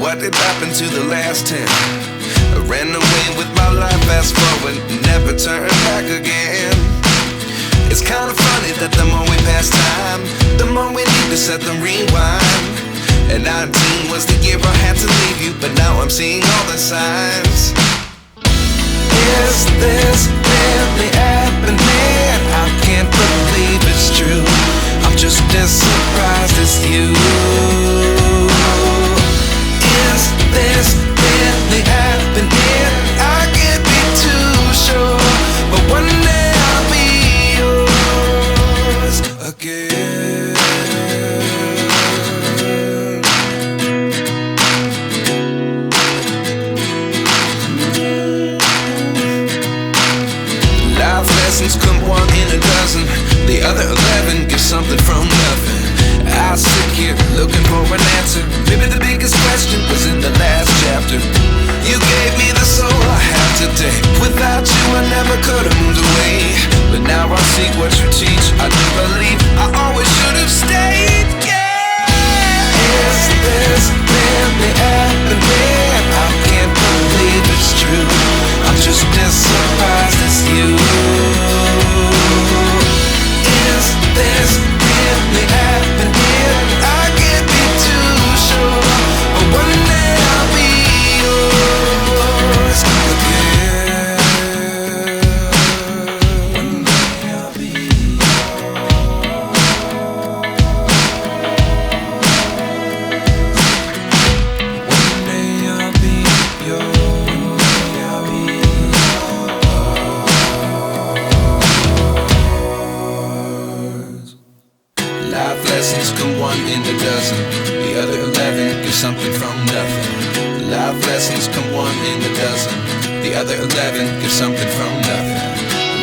what did happen to the last 10? I ran away with my life, fast forward, never turn back again. It's kind of funny that the more we pass time, the more we need to set them rewind. And 19 was the year I had to leave you, but now I'm seeing all the signs. Is this really happening? I can't believe it's true. I'm just as surprised as you. Is this really happening? I can't be too sure, but one day I'll be yours again. Life lessons come one in a dozen. The other 11 get something from nothing. I sit here looking for an answer. Maybe the biggest question was in the last chapter. You gave me the soul I have today. Without you I never could have moved away. But now I see what you teach. I do believe I always should have stayed. Yeah. Is this really happening? I can't believe it's true. I'm just as surprised as you. Is this really happening? I can't be too sure, but one day I'll be yours again. One day I'll be yours. One day I'll be yours. One day I'll be yours. Life lessons come one in a dozen. The other 11 give something from nothing. Life lessons come one in a dozen. The other 11 give something from nothing.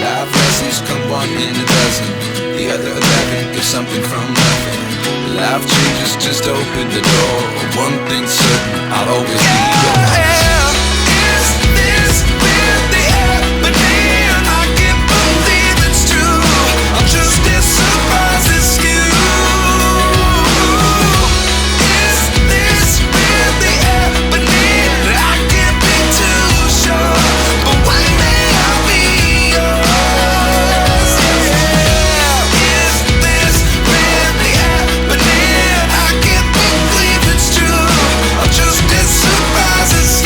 Life lessons come one in a dozen. The other 11 give something from nothing. Life changes, just open the door. One thing's certain, I'll always be yours. Is this really happening? I can't believe it's true. I'm just as surprised as you. Surprises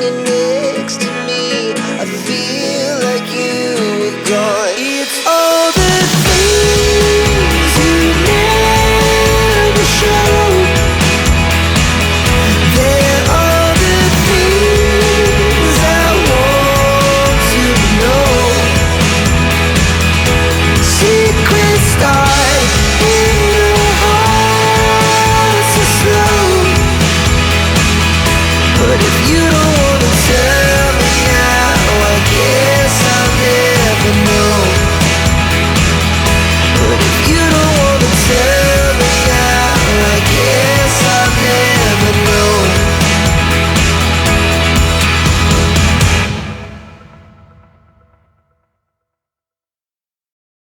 in me.